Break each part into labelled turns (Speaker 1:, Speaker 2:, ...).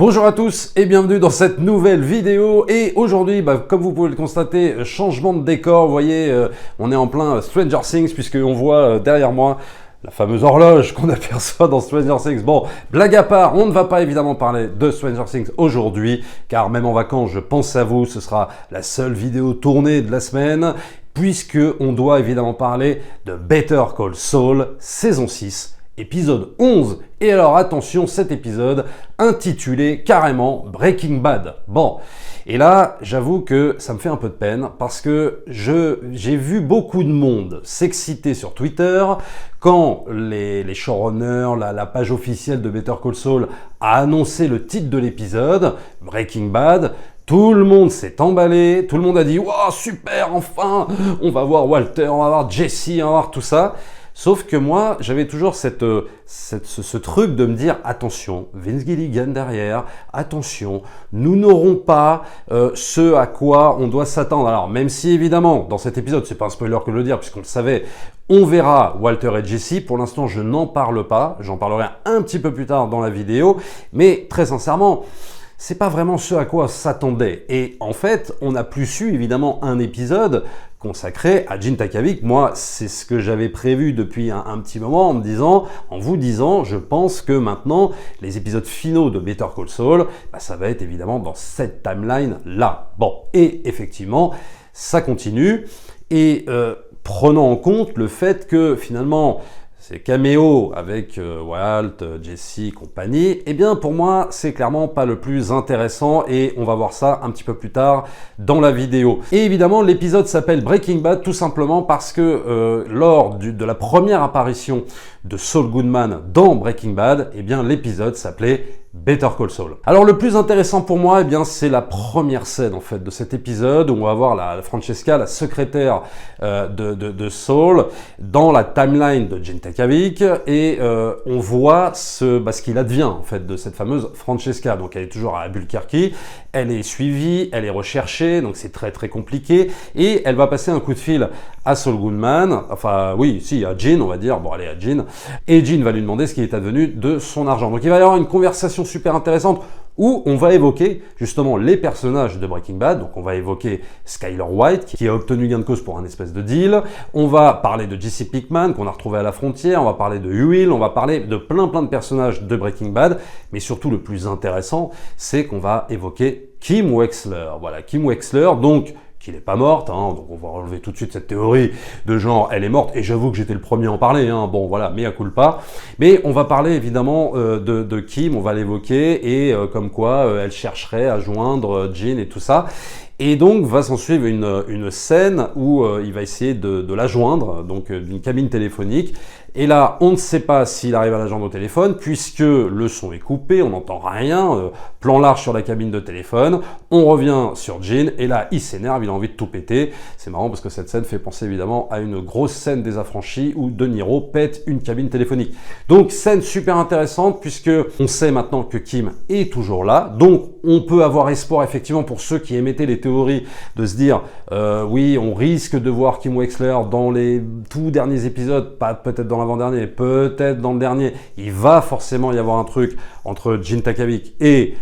Speaker 1: Bonjour à tous et bienvenue dans cette nouvelle vidéo. Et aujourd'hui, comme vous pouvez le constater, changement de décor. Vous voyez, on est en plein Stranger Things puisqu'on voit derrière moi la fameuse horloge qu'on aperçoit dans Stranger Things. Bon, blague à part, on ne va pas évidemment parler de Stranger Things aujourd'hui, car même en vacances, je pense à vous, ce sera la seule vidéo tournée de la semaine, puisque on doit évidemment parler de Better Call Saul, saison 6, épisode 11. Et alors attention, cet épisode intitulé carrément Breaking Bad. Bon, et là, j'avoue que ça me fait un peu de peine parce que j'ai vu beaucoup de monde s'exciter sur Twitter quand les showrunners, la page officielle de Better Call Saul a annoncé le titre de l'épisode, Breaking Bad. Tout le monde s'est emballé, tout le monde a dit « Wow, super, enfin, on va voir Walter, on va voir Jesse, on va voir tout ça ». Sauf que moi, j'avais toujours ce truc de me dire « Attention, Vince Gilligan derrière, attention, nous n'aurons pas ce à quoi on doit s'attendre. » Alors, même si évidemment, dans cet épisode, c'est pas un spoiler que de le dire, puisqu'on le savait, on verra Walter et Jesse. Pour l'instant, je n'en parle pas, j'en parlerai un petit peu plus tard dans la vidéo, mais très sincèrement, c'est pas vraiment ce à quoi s'attendait. Et en fait, on a plus su évidemment un épisode consacré à Gene Takavik. Moi, c'est ce que j'avais prévu depuis un petit moment en vous disant, je pense que maintenant, les épisodes finaux de Better Call Saul, ça va être évidemment dans cette timeline-là. Bon, et effectivement, ça continue. Et prenant en compte le fait que finalement, ces caméos avec Walt, Jesse, compagnie, eh bien pour moi c'est clairement pas le plus intéressant et on va voir ça un petit peu plus tard dans la vidéo. Et évidemment l'épisode s'appelle Breaking Bad tout simplement parce que lors de la première apparition de Saul Goodman dans Breaking Bad, eh bien l'épisode s'appelait Better Call Saul. Alors le plus intéressant pour moi, eh bien c'est la première scène en fait de cet épisode où on va voir la Francesca, la secrétaire de Saul, dans la timeline de Gene Takavik et on voit ce qu'il advient en fait de cette fameuse Francesca. Donc elle est toujours à Albuquerque, elle est suivie, elle est recherchée, donc c'est très très compliqué et elle va passer un coup de fil à Saul Goodman, enfin oui, si à Gene on va dire, bon allez à Gene, et Gene va lui demander ce qui est advenu de son argent. Donc il va y avoir une conversation super intéressante où on va évoquer justement les personnages de Breaking Bad. Donc on va évoquer Skyler White qui a obtenu gain de cause pour un espèce de deal. On va parler de Jesse Pinkman qu'on a retrouvé à la frontière. On va parler de Will. On va parler de plein de personnages de Breaking Bad. Mais surtout le plus intéressant, c'est qu'on va évoquer Kim Wexler. Voilà, Kim Wexler, donc qu'il n'est pas morte, donc on va relever tout de suite cette théorie de genre elle est morte, et j'avoue que j'étais le premier à en parler, bon voilà, mea culpa, mais on va parler évidemment de Kim, on va l'évoquer, et comme quoi elle chercherait à joindre Gene et tout ça, et donc va s'en suivre une scène où il va essayer de la joindre, donc d'une cabine téléphonique, et là, on ne sait pas s'il arrive à la joindre au téléphone, puisque le son est coupé, on n'entend rien, plan large sur la cabine de téléphone, on revient sur Gene, et là, il s'énerve, il a envie de tout péter. C'est marrant parce que cette scène fait penser évidemment à une grosse scène des Affranchis où De Niro pète une cabine téléphonique. Donc, scène super intéressante, puisque on sait maintenant que Kim est toujours là, donc on peut avoir espoir effectivement pour ceux qui émettaient les théories de se dire oui, on risque de voir Kim Wexler dans les tout derniers épisodes, pas peut-être dans l'avant-dernier, peut-être dans le dernier, il va forcément y avoir un truc entre Gene Takavik et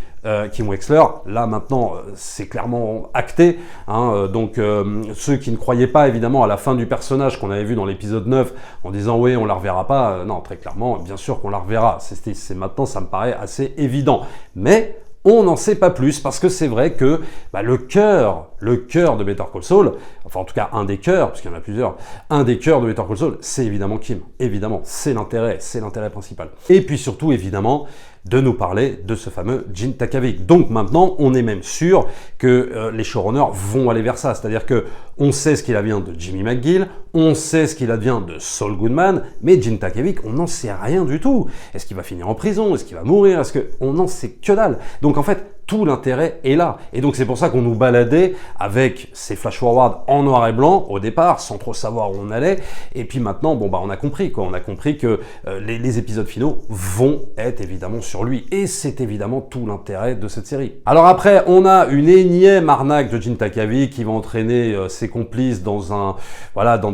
Speaker 1: Kim Wexler. Là maintenant c'est clairement acté, donc ceux qui ne croyaient pas évidemment à la fin du personnage qu'on avait vu dans l'épisode 9 en disant oui on la reverra pas, non très clairement bien sûr qu'on la reverra, c'est maintenant ça me paraît assez évident, mais on n'en sait pas plus parce que c'est vrai que le cœur de Better Call Saul, enfin en tout cas un des cœurs, parce qu'il y en a plusieurs, un des cœurs de Better Call Saul, c'est évidemment Kim. Évidemment, c'est l'intérêt principal. Et puis surtout, évidemment, de nous parler de ce fameux Gene Takavik. Donc maintenant, on est même sûr que les showrunners vont aller vers ça. C'est-à-dire que on sait ce qu'il advient de Jimmy McGill, on sait ce qu'il advient de Saul Goodman, mais Gene Takavik, on n'en sait rien du tout. Est-ce qu'il va finir en prison? Est-ce qu'il va mourir? On n'en sait que dalle. Donc en fait, tout l'intérêt est là. Et donc c'est pour ça qu'on nous baladait avec ces flash-forward en noir et blanc au départ, sans trop savoir où on allait. Et puis maintenant, bon bah on a compris quoi. On a compris que les épisodes finaux vont être évidemment sur lui. Et c'est évidemment tout l'intérêt de cette série. Alors après, on a une énième arnaque de Jin Takagi qui va entraîner ses complices dans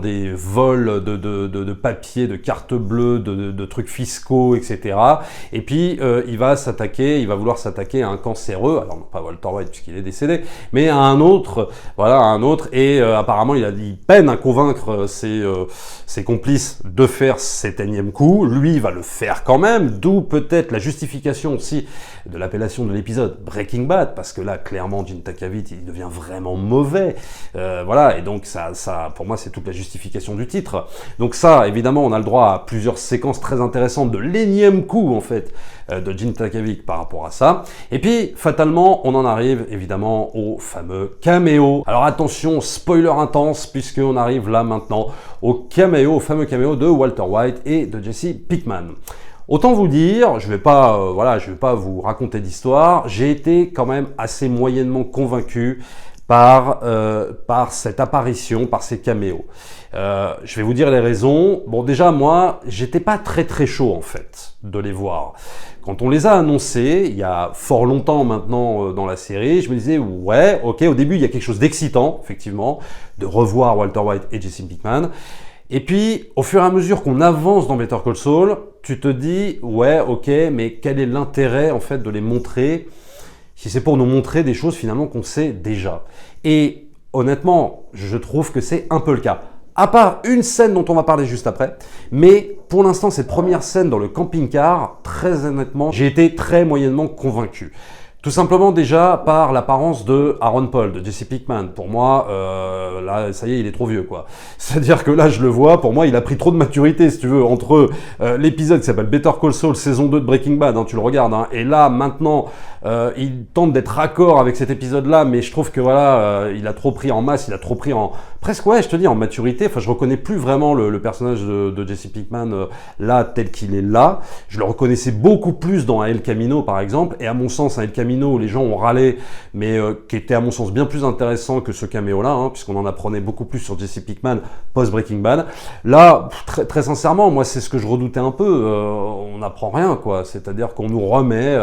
Speaker 1: des vols de papier, de cartes bleues, de trucs fiscaux, etc. Et puis il va vouloir s'attaquer à un cancéreux. Alors non pas Walter White puisqu'il est décédé, mais à un autre, et apparemment il peine à convaincre ses complices de faire cet énième coup. Lui il va le faire quand même, d'où peut-être la justification aussi de l'appellation de l'épisode Breaking Bad, parce que là clairement Jin Takagi il devient vraiment mauvais, et donc ça pour moi c'est toute la justification du titre. Donc ça évidemment on a le droit à plusieurs séquences très intéressantes de l'énième coup en fait de Jin Takagi par rapport à ça. Et puis fatalement on en arrive évidemment au fameux caméo. Alors attention, spoiler intense, puisqu'on arrive là maintenant au fameux caméo de Walter White et de Jesse Pinkman. Autant vous dire, je vais pas vous raconter d'histoire, j'ai été quand même assez moyennement convaincu par cette apparition, par ces caméos. Je vais vous dire les raisons. Bon, déjà, moi, j'étais pas très chaud, en fait, de les voir. Quand on les a annoncés, il y a fort longtemps maintenant dans la série, je me disais, ouais, ok, au début, il y a quelque chose d'excitant, effectivement, de revoir Walter White et Jesse Pinkman. Et puis, au fur et à mesure qu'on avance dans Better Call Saul, tu te dis, ouais, ok, mais quel est l'intérêt, en fait, de les montrer si c'est pour nous montrer des choses finalement qu'on sait déjà. Et honnêtement, je trouve que c'est un peu le cas. À part une scène dont on va parler juste après, mais pour l'instant, cette première scène dans le camping-car, très honnêtement, j'ai été très moyennement convaincu. Tout simplement déjà par l'apparence de Aaron Paul, de Jesse Pinkman. Pour moi, là, ça y est, il est trop vieux, quoi. C'est-à-dire que là, je le vois, pour moi, il a pris trop de maturité, si tu veux, entre l'épisode qui s'appelle Better Call Saul, saison 2 de Breaking Bad, tu le regardes, et là, maintenant, il tente d'être raccord avec cet épisode-là, mais je trouve que il a trop pris en masse, il a trop pris en presque, ouais, je te dis, en maturité. Enfin, je reconnais plus vraiment le personnage de Jesse Pinkman là, tel qu'il est là. Je le reconnaissais beaucoup plus dans El Camino, par exemple, et à mon sens, El Camino, où les gens ont râlé, mais qui était à mon sens bien plus intéressant que ce caméo-là, puisqu'on en apprenait beaucoup plus sur Jesse Pinkman post-Breaking Bad. Là, très sincèrement, moi, c'est ce que je redoutais un peu. On n'apprend rien, quoi. C'est-à-dire qu'on nous remet...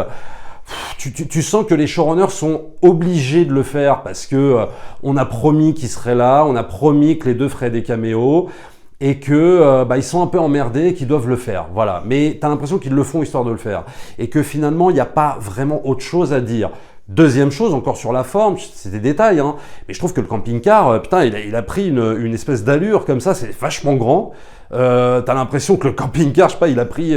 Speaker 1: Tu sens que les showrunners sont obligés de le faire parce que on a promis qu'ils seraient là, on a promis que les deux feraient des caméos et que ils sont un peu emmerdés, qu'ils doivent le faire. Voilà. Mais tu as l'impression qu'ils le font histoire de le faire et que finalement il n'y a pas vraiment autre chose à dire. Deuxième chose, encore sur la forme, c'est des détails, mais je trouve que le camping-car, il a pris une espèce d'allure comme ça, c'est vachement grand. T'as l'impression que le camping-car, je sais pas, il a pris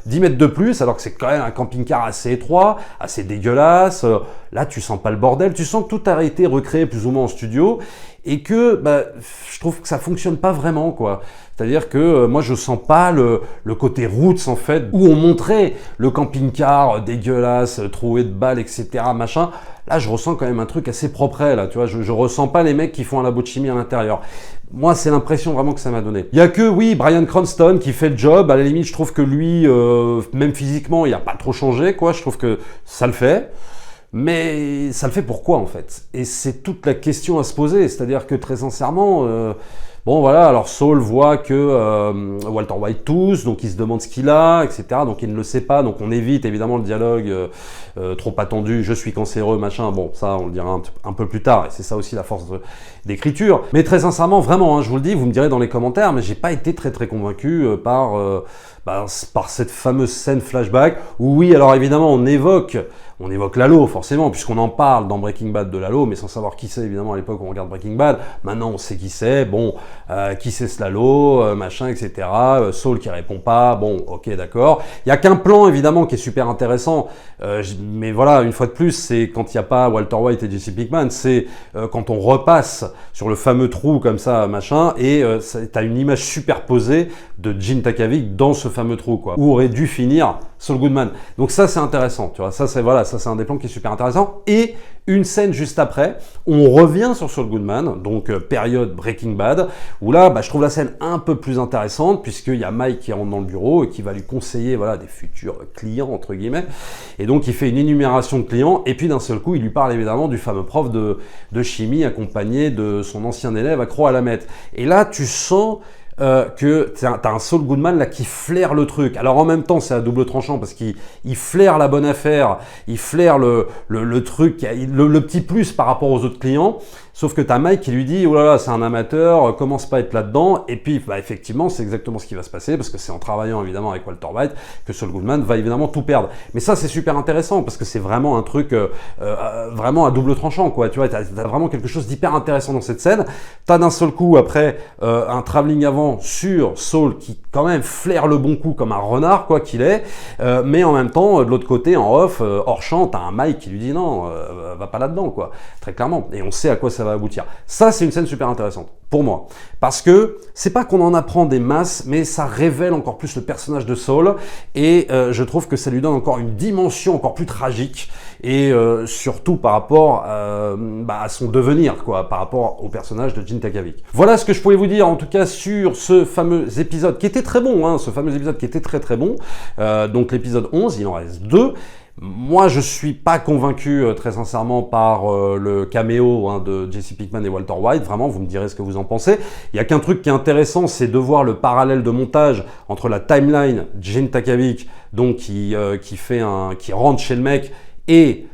Speaker 1: 10 mètres de plus, alors que c'est quand même un camping-car assez étroit, assez dégueulasse. Là, tu sens pas le bordel, tu sens que tout a été recréé plus ou moins en studio, et que je trouve que ça fonctionne pas vraiment, quoi. C'est-à-dire que moi, je sens pas le côté roots, en fait, où on montrait le camping-car dégueulasse, troué de balles, etc., machin. Là, je ressens quand même un truc assez propre, là, tu vois. Je ressens pas les mecs qui font un labo de chimie à l'intérieur. Moi, c'est l'impression vraiment que ça m'a donné. Il y a que, oui, Bryan Cranston qui fait le job. À la limite, je trouve que lui, même physiquement, il a pas trop changé, quoi. Je trouve que ça le fait. Mais ça le fait pourquoi, en fait? Et c'est toute la question à se poser. C'est-à-dire que, très sincèrement... Bon voilà, alors Saul voit que Walter White tousse, donc il se demande ce qu'il a, etc. Donc il ne le sait pas, donc on évite évidemment le dialogue trop attendu, je suis cancéreux, machin. Bon, ça on le dira un peu plus tard, et c'est ça aussi la force d'écriture. Mais très sincèrement, vraiment, je vous le dis, vous me direz dans les commentaires, mais j'ai pas été très convaincu par cette fameuse scène flashback, où oui, alors évidemment on évoque Lalo, forcément, puisqu'on en parle dans Breaking Bad de Lalo, mais sans savoir qui c'est, évidemment, à l'époque, on regarde Breaking Bad. Maintenant, on sait qui c'est. Bon, qui c'est ce Lalo, machin, etc. Saul qui répond pas. Bon, ok, d'accord. Il y a qu'un plan, évidemment, qui est super intéressant. Mais voilà, une fois de plus, c'est quand il n'y a pas Walter White et Jesse Pinkman, c'est quand on repasse sur le fameux trou, comme ça, machin, et t'as une image superposée de Jin Takagi dans ce fameux trou, quoi, où aurait dû finir Saul Goodman. Donc ça, c'est intéressant, tu vois. Ça, c'est voilà, ça, c'est un des plans qui est super intéressant. Et une scène juste après, on revient sur Saul Goodman, donc période Breaking Bad, où là, je trouve la scène un peu plus intéressante, puisqu'il y a Mike qui rentre dans le bureau et qui va lui conseiller, voilà, des futurs clients, entre guillemets. Et donc, il fait une énumération de clients, et puis d'un seul coup, il lui parle évidemment du fameux prof de chimie accompagné de son ancien élève accro à la meth. Et là, tu sens que t'as un Saul Goodman là qui flaire le truc. Alors en même temps, c'est à double tranchant parce qu'il flaire la bonne affaire, il flaire le truc, le petit plus par rapport aux autres clients. Sauf que t'as Mike qui lui dit, oh là là, c'est un amateur, commence pas à être là-dedans. Et puis, effectivement, c'est exactement ce qui va se passer parce que c'est en travaillant évidemment avec Walter White que Saul Goodman va évidemment tout perdre. Mais ça, c'est super intéressant parce que c'est vraiment un truc vraiment à double tranchant, quoi. Tu vois, t'as vraiment quelque chose d'hyper intéressant dans cette scène. T'as d'un seul coup après un travelling avant sur Saul qui quand même flaire le bon coup comme un renard, quoi qu'il est. Mais en même temps, de l'autre côté, en off, hors champ, t'as un Mike qui lui dit non, va pas là-dedans, quoi. Très clairement. Et on sait à quoi ça va aboutir. Ça, c'est une scène super intéressante pour moi, parce que c'est pas qu'on en apprend des masses, mais ça révèle encore plus le personnage de Saul, et je trouve que ça lui donne encore une dimension encore plus tragique, et surtout par rapport à son devenir, quoi, par rapport au personnage de Gene Takavik. Voilà ce que je pouvais vous dire en tout cas sur ce fameux épisode qui était très bon, hein, ce fameux épisode qui était très très bon. Donc l'épisode 11, il en reste 2. Moi, je suis pas convaincu, très sincèrement, par le caméo de Jesse Pinkman et Walter White. Vraiment, vous me direz ce que vous en pensez. Il y a qu'un truc qui est intéressant, c'est de voir le parallèle de montage entre la timeline Gene Takavik, donc qui rentre chez le mec, et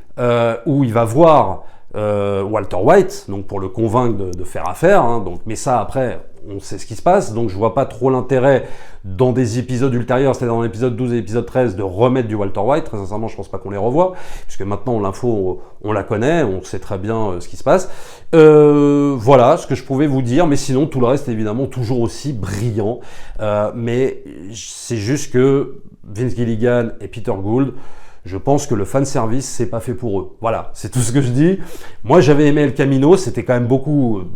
Speaker 1: où il va voir Walter White, donc pour le convaincre de faire affaire. Hein, donc, mais ça, après, on sait ce qui se passe, donc je vois pas trop l'intérêt dans des épisodes ultérieurs, c'est-à-dire dans l'épisode 12 et l'épisode 13, de remettre du Walter White. Très sincèrement, je pense pas qu'on les revoit, puisque maintenant l'info, on la connaît, on sait très bien ce qui se passe. Voilà ce que je pouvais vous dire, mais sinon tout le reste est évidemment toujours aussi brillant. Mais c'est juste que Vince Gilligan et Peter Gould, je pense que le fanservice, c'est pas fait pour eux. Voilà, c'est tout ce que je dis. Moi, j'avais aimé El Camino, c'était quand même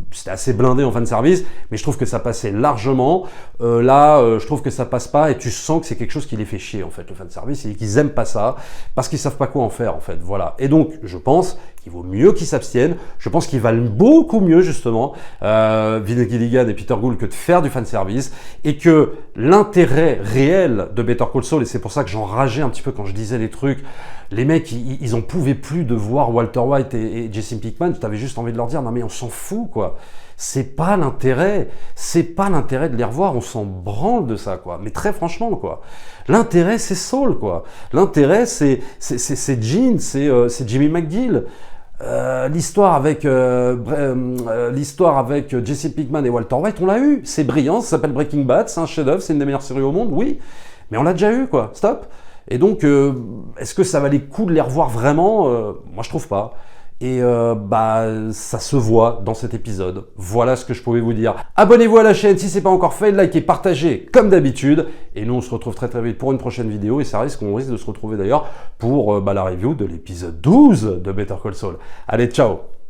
Speaker 1: c'était assez blindé en fanservice, mais je trouve que ça passait largement. Là, je trouve que ça passe pas, et tu sens que c'est quelque chose qui les fait chier, en fait, le fanservice, et qu'ils aiment pas ça, parce qu'ils savent pas quoi en faire, en fait. Voilà. Et donc, je pense qu'il vaut mieux qu'ils s'abstiennent. Je pense qu'ils valent beaucoup mieux, justement, Vince Gilligan et Peter Gould, que de faire du fanservice, et que l'intérêt réel de Better Call Saul, et c'est pour ça que j'enrageais un petit peu quand je disais les trucs, les mecs, ils en pouvaient plus de voir Walter White et Jesse Pinkman. Tu avais juste envie de leur dire, non mais on s'en fout, quoi. C'est pas l'intérêt de les revoir, on s'en branle de ça, quoi. Mais très franchement, quoi. L'intérêt, c'est Saul, quoi. L'intérêt, c'est Gene, c'est Jimmy McGill. L'histoire avec Jesse Pinkman et Walter White, on l'a eu. C'est brillant, ça s'appelle Breaking Bad, c'est un chef-d'œuvre, c'est une des meilleures séries au monde, oui. Mais on l'a déjà eu, quoi. Stop. Et donc, est-ce que ça valait le coup de les revoir vraiment? Moi, je trouve pas. Et ça se voit dans cet épisode. Voilà ce que je pouvais vous dire. Abonnez-vous à la chaîne si c'est pas encore fait, likez, partagez comme d'habitude. Et nous, on se retrouve très très vite pour une prochaine vidéo. Et ça risque de se retrouver d'ailleurs pour la review de l'épisode 12 de Better Call Saul. Allez, ciao!